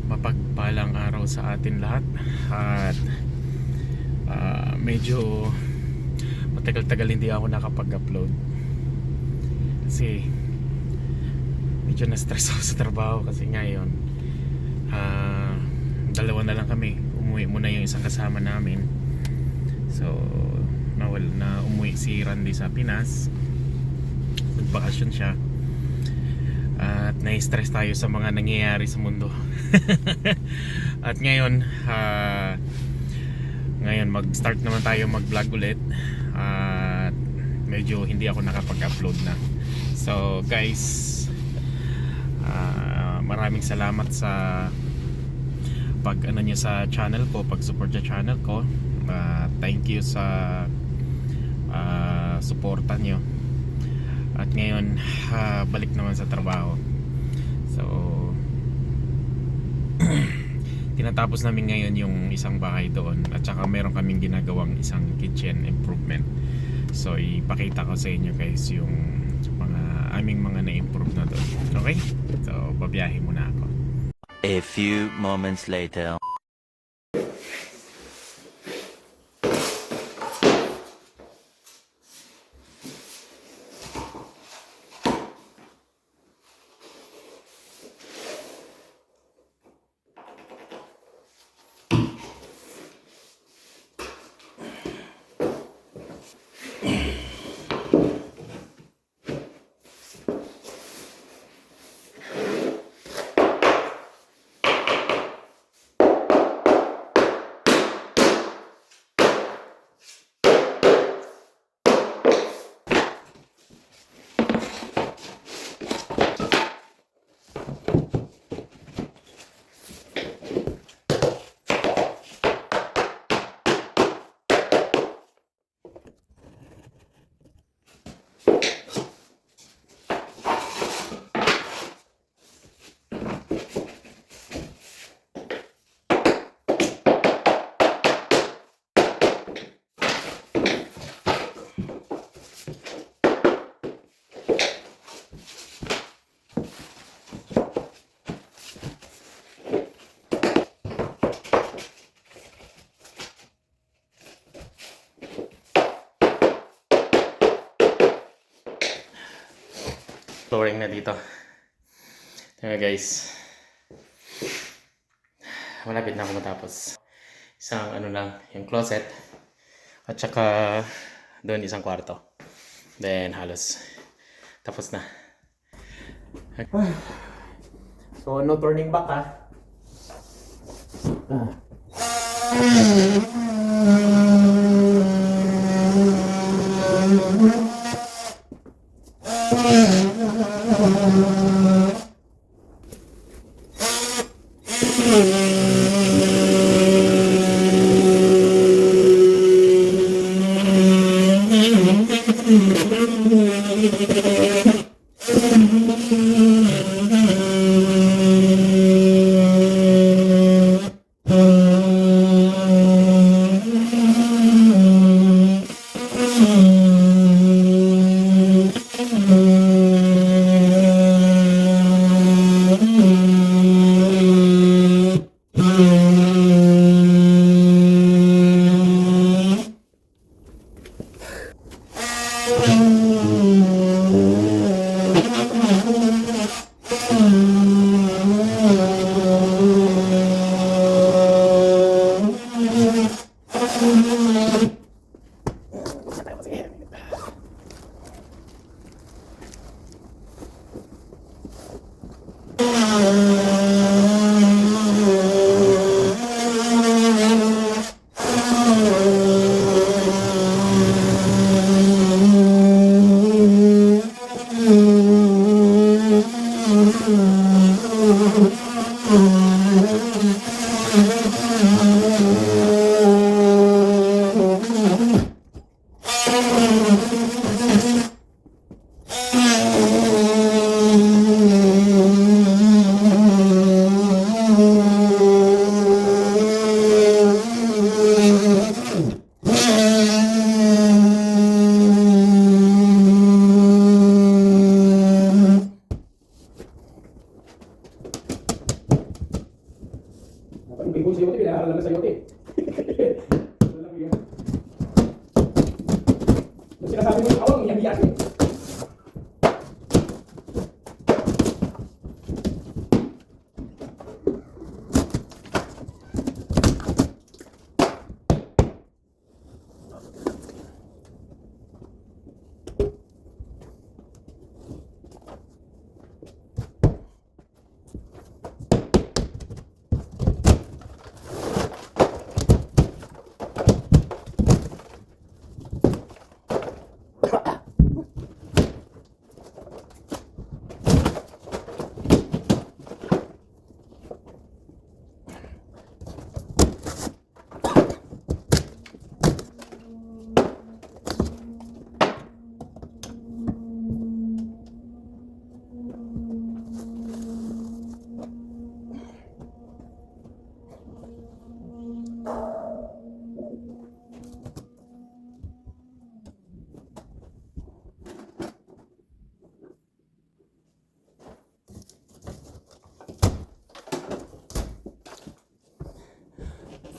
mapagpalang araw sa atin lahat. At medyo matagal-tagal hindi ako nakapag-upload kasi medyo na-stress ako sa trabaho. Kasi ngayon dalawa na lang kami. Umuwi muna yung isang kasama namin, so umuwi si Randy sa Pinas, nagbakasyon siya. At na-stress tayo sa mga nangyayari sa mundo. At ngayon mag-start naman tayo mag-vlog ulit. At medyo hindi ako nakapag-upload na. So guys, maraming salamat sa pag-ano niyo sa channel ko, pag-support sa channel ko. Thank you sa suporta niyo. At ngayon balik naman sa trabaho. So tinatapos namin ngayon yung isang bahay doon, at saka meron kaming ginagawang isang kitchen improvement. So ipakita ko sa inyo guys yung mga aming mga na-improve na doon. Okay? So babiyahe muna ako. A few moments later. Flooring na dito. Tingnan guys, malapit na ako matapos. Isang ano lang, yung closet, at saka doon isang kwarto. Then halos tapos na. So no turning back ha. Ipon sa yote, pinaharal lang sa yote. Wala ko yan. Yung sinasabi mo yung awang, iyan-iyan eh.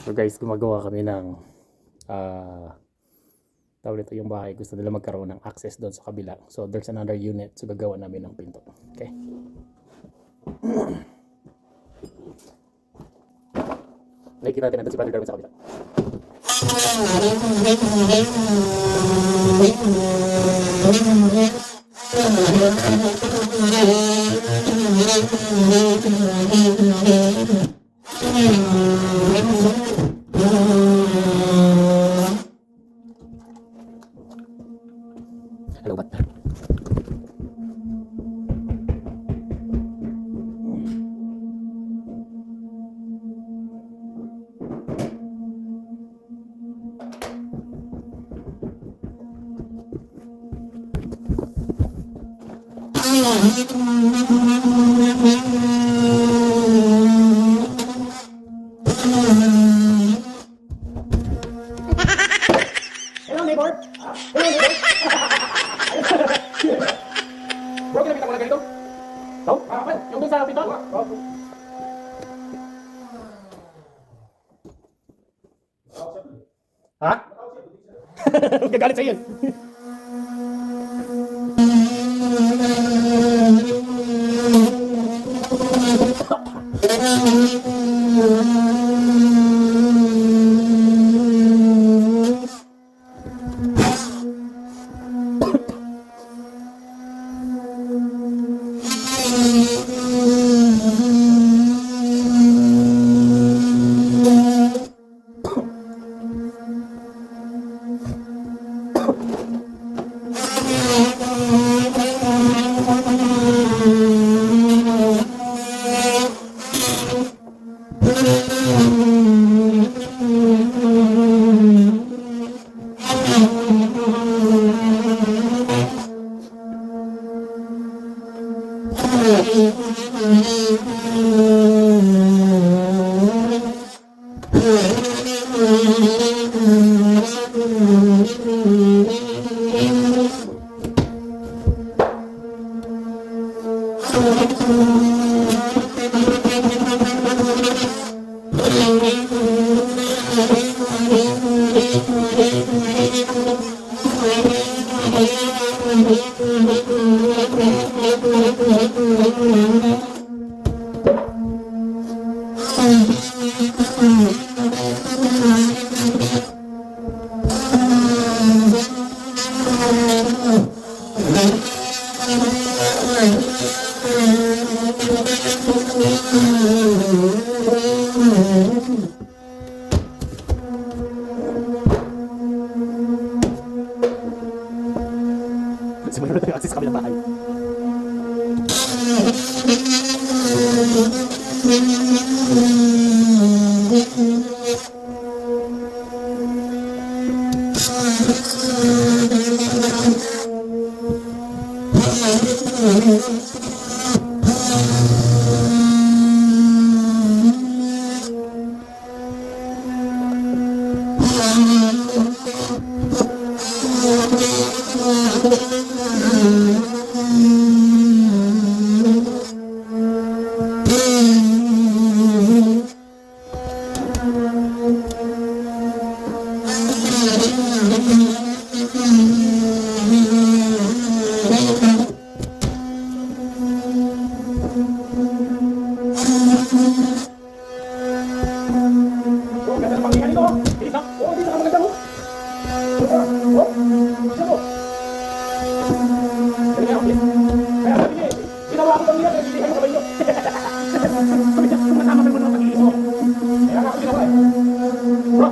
So guys, gumagawa kami ng tawag nito yung bahay. Gusto nila magkaroon ng access doon sa kabila. So there's another unit. So gagawa namin ng pinto. Okay. Nakikita natin nandun si Brother Darwin sa kabila. Hello, Bat. Hello, neighbor. Hello, neighbor. Bro, kinakita mo na ganito? Oh? Yung dun sa pinto? Ha? Gagalit sa yun. Sumunod tayo access sa kabilang bahay. Tumatama kayo ng pag-iiso. Kaya nga ako ginawa eh. Bro,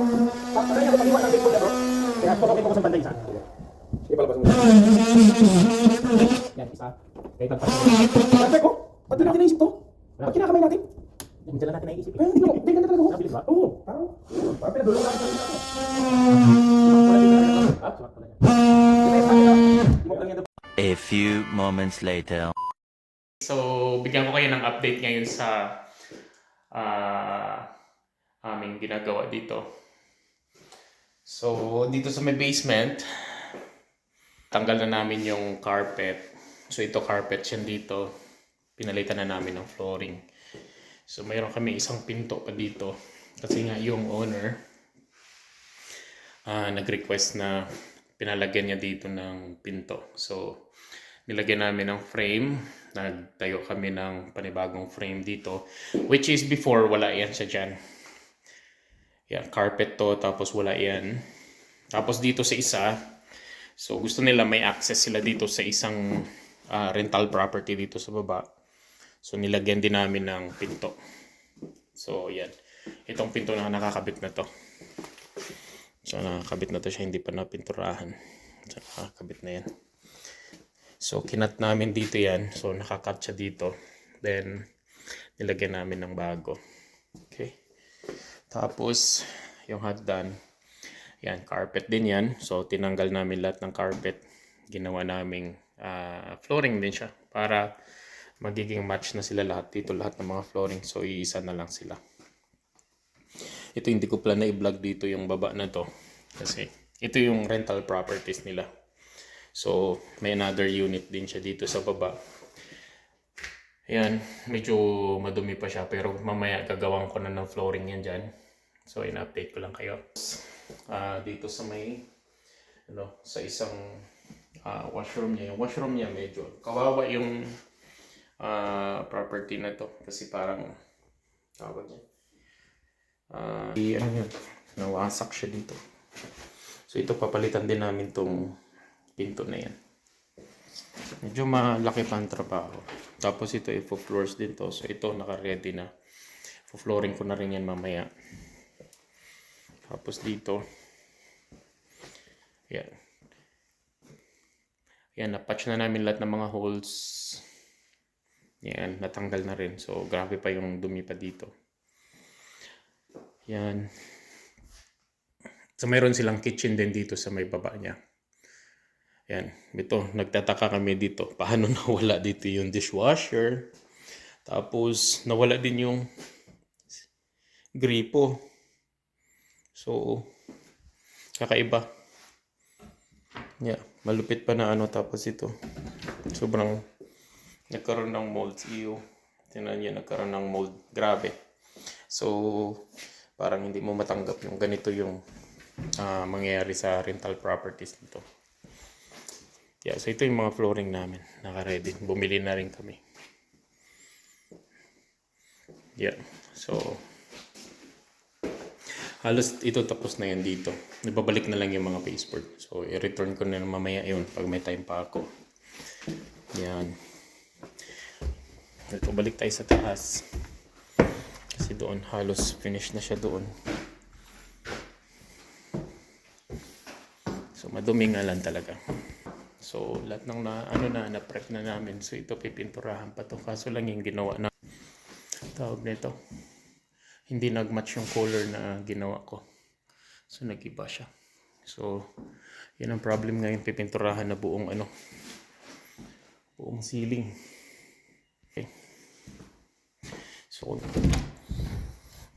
sakto niya pag-iwan ng baseball na bro. Kaya tutukin ko sa banda isa. Sige pala ba sa muna. Yan, isa. Okay, tagpas. Perfect ko. Ba't di natin naisip to? Ba't kinakamay natin? Hindi lang natin naisip. Eh, hindi ganda talaga. Nabilis ba? Oo. Parang pinadulong natin sa isa. Ah, sumat pala yan. Timog lang yan. A few moments later. So, bigyan ko kayo ng update ngayon sa aming ginagawa dito. So, dito sa may basement, tanggal na namin yung carpet. So, ito carpet yan dito. Pinalitan na namin ng flooring. So, mayroon kami isang pinto pa dito. Kasi nga yung owner nag-request na pinalagyan niya dito ng pinto. So, nilagyan namin ng frame. Nagtayo kami ng panibagong frame dito. Which is before, wala yan siya dyan. Yan, carpet to, tapos wala yan. Tapos dito sa isa, so gusto nila may access sila dito sa isang rental property dito sa baba. So nilagyan din namin ng pinto. So yan, itong pinto na nakakabit na to. So nakakabit na to siya, hindi pa napinturahan. So nakakabit na yan. So kinat namin dito yan, so nakakat siya dito. Then nilagyan namin ng bago. Okay. Tapos yung hagdan, yan, carpet din yan. So tinanggal namin lahat ng carpet. Ginawa naming flooring din siya para magiging match na sila lahat dito, lahat ng mga flooring. So iisa na lang sila. Ito hindi ko plan na i-vlog dito yung baba na to kasi ito yung rental properties nila. So may another unit din siya dito sa baba. Ayan, medyo madumi pa siya pero mamaya gagawin ko na ng flooring yan dyan. So in-update ko lang kayo. Dito sa may sa isang washroom niya. Yung washroom niya medyo kawawa yung property na to kasi parang tawag niya. Ano yun? Nawasak siya dito. So ito papalitan din namin tong pinto na yan. Medyo malaki pa ang trabaho. Tapos ito i-floors din to. So ito naka-ready na. Flooring ko na rin yan mamaya. Tapos dito. Yan. Yan, napatch na namin lahat ng mga holes. Yan, natanggal na rin. So grabe pa yung dumi pa dito. Yan. So mayroon silang kitchen din dito sa may baba niya. Yan, ito, nagtataka kami dito. Paano nawala dito yung dishwasher? Tapos, nawala din yung gripo. So, kakaiba. Yeah, malupit pa na tapos ito. Sobrang nagkaroon ng mold. Iyo. Tingnan niyo, nagkaroon ng mold. Grabe. So, parang hindi mo matanggap yung ganito yung mangyayari sa rental properties nito. Yeah, so ito yung mga flooring namin. Naka-ready. Bumili na rin kami. Yeah. So, halos ito tapos na yan dito. Ibabalik na lang yung mga baseboard. So, i-return ko na mamaya yun pag may time pa ako. Yan. Ito, balik tayo sa taas. Kasi doon, halos finish na siya doon. So, madumi nga lang talaga. So, lahat ng na-prep na namin. So, ito pipinturahan pa to. Kaso lang yung ginawa na tawag nito. Hindi nag-match yung color na ginawa ko. So, nag-iba siya. So, yun ang problem ngayon. Pipinturahan na buong buong ceiling. Okay. So,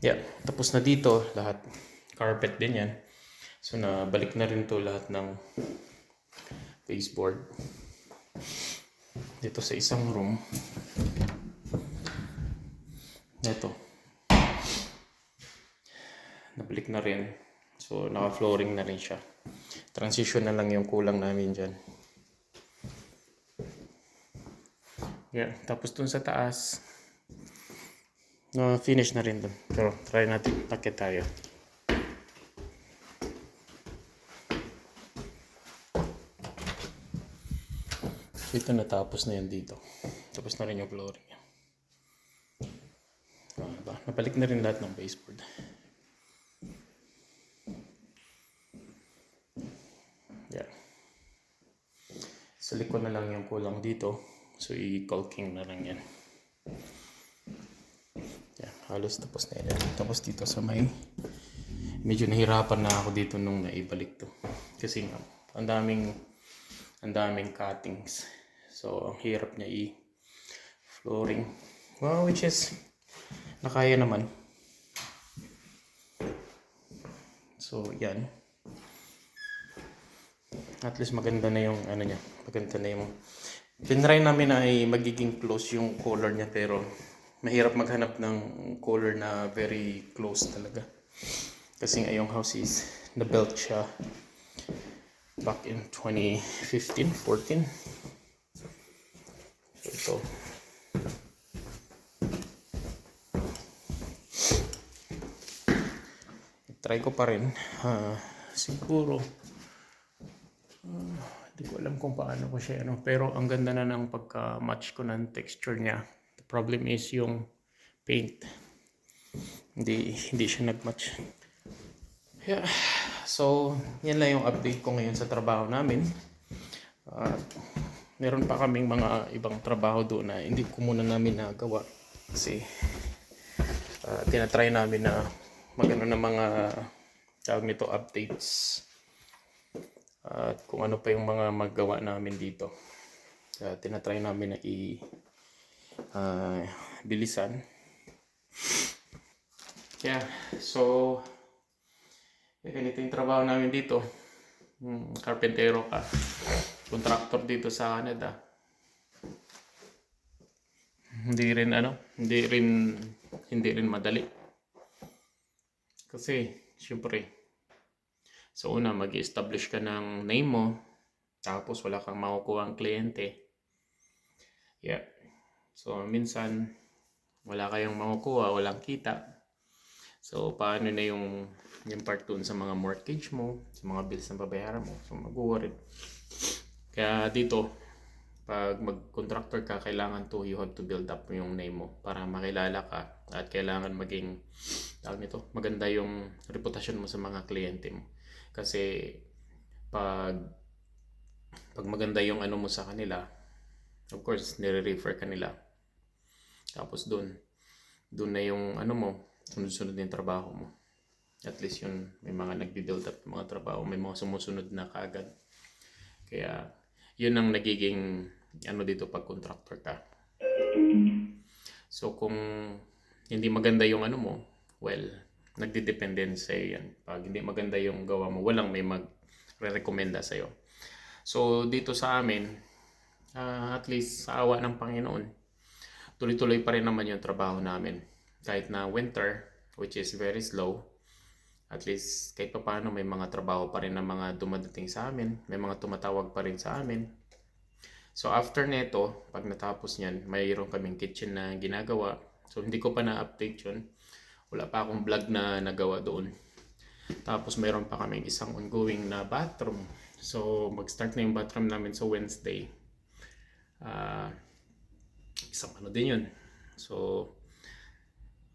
yeah. Tapos na dito. Lahat. Carpet din yan. So, nabalik na rin to lahat ng baseboard dito sa isang room. Ito nabalik na rin, so naka flooring na rin siya. Transition na lang yung kulang namin dyan. Yeah, tapos dun sa taas finish na rin dun, pero try natin takit tayo. Ito natapos na yan dito. Tapos na rin yung flooring. Diba? Napalik na rin lahat ng baseboard. Yan. Sa likod na lang yung kulang dito. So, i-caulking na lang yan. Yan. Halos tapos na yan. Tapos dito sa may... Medyo nahirapan na ako dito nung naibalik to. Kasi nga, ang daming cuttings. So, ang hirap niya i-flooring. Well, which is, nakaya naman. So, yan. At least maganda na yung ano niya. Maganda na yung... Tinry namin na ay magiging close yung color niya pero mahirap maghanap ng color na very close talaga. Kasi nga yung house is na-built siya back in 2015, 14. So, ito. Try ko pa rin. Siguro, hindi ko alam kung paano ko siya. Pero ang ganda na ng pagka-match ko ng texture niya. The problem is yung paint. Hindi siya nag-match. Yeah. So, yan lang yung update ko ngayon sa trabaho namin. Meron pa kaming mga ibang trabaho doon na hindi ko muna namin nagawa. Kasi, tinatry namin na magano na mga tawag nito updates. At kung ano pa yung mga magawa namin dito. Tinatry namin na bilisan. Yeah. So, ganito yung trabaho namin dito. Karpentero ka. Contractor dito sa Canada. Hindi rin madali. Kasi, syempre, sa una, mag-establish ka ng name mo. Tapos, wala kang makukuha ang kliyente. Yeah. So, minsan, wala kayong makukuha, walang kita. So, paano na yung part dun sa mga mortgage mo, sa mga bills na babayaran mo. So, mag-worry. Kaya dito, pag mag-contractor ka, kailangan you have to build up yung name mo para makilala ka at kailangan maging maganda yung reputasyon mo sa mga kliyente mo. Kasi pag maganda yung ano mo sa kanila, of course, nire-refer ka nila. Tapos dun na yung ano mo, sunod-sunod yung trabaho mo. At least yun, may mga nagbi-build up mga trabaho, may mga sumusunod na kaagad. Kaya yun ang nagiging dito pag contractor ka. So kung hindi maganda yung ano mo, well, nagdidepende sa'yo yan. Pag hindi maganda yung gawa mo, walang may magre-recommenda sa'yo. So dito sa amin, at least sa awa ng Panginoon, tuloy-tuloy pa rin naman yung trabaho namin. Kahit na winter, which is very slow, at least kahit pa paano may mga trabaho pa rin na mga dumadating sa amin, may mga tumatawag pa rin sa amin. So after neto, pag natapos niyan, mayroon kaming kitchen na ginagawa. So hindi ko pa na-update yun. Wala pa akong vlog na nagawa doon. Tapos mayroon pa kaming isang ongoing na bathroom. So mag-start na yung bathroom namin sa Wednesday. Isang ano din yun. So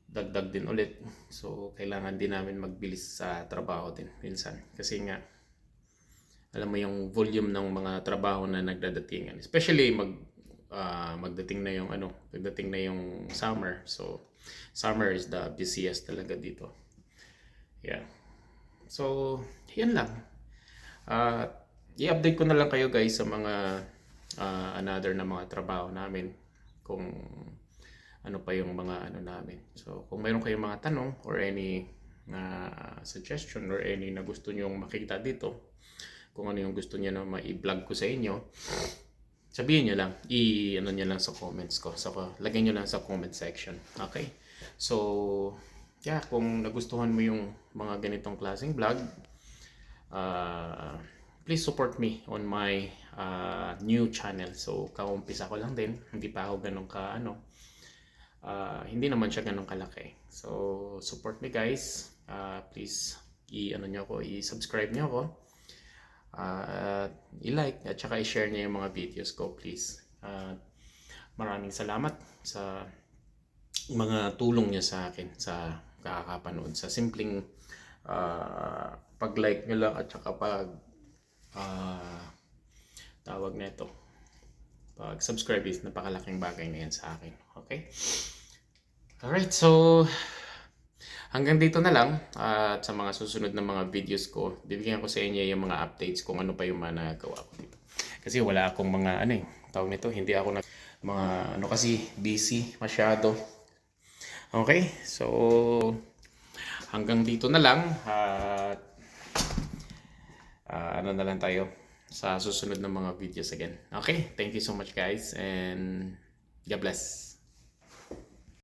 dagdag din ulit. So kailangan din namin magbilis sa trabaho din minsan. Kasi nga, alam mo yung volume ng mga trabaho na nagdadatingan. Especially magdating na yung summer. So summer is the busiest talaga dito. Yeah. So yan lang. I-update ko na lang kayo guys sa mga another na mga trabaho namin. Kung ano pa yung mga ano namin. So kung mayroon kayong mga tanong or any suggestion or any na gusto nyong makita dito, kung ano yung gusto niyo na ma-i-vlog ko sa inyo, sabihin nyo lang, i-ano nyo lang sa comments ko. So lagay nyo lang sa comment section. Okay? So yeah, kung nagustuhan mo yung mga ganitong klaseng vlog, please support me on my new channel. So kaumpisa ko lang din, hindi pa ako ganun ka hindi naman siya ganun kalaki. So support me guys. Please i-subscribe nyo ako. I-like at saka i-share niyo yung mga videos ko please. Maraming salamat sa mga tulong niya sa akin sa kakapanood, sa simpleng pag-like nyo lang at saka tawag na ito, pag-subscribe is napakalaking bagay na yan sa akin. Okay? Alright, so hanggang dito na lang, at sa mga susunod na mga videos ko, bibigyan ko sa inyo yung mga updates kung ano pa yung mga nagawa ko dito. Kasi wala akong mga tawag nito, hindi ako mga kasi busy masyado. Okay, so hanggang dito na lang, at na lang tayo sa susunod na mga videos again. Okay, thank you so much guys, and God bless.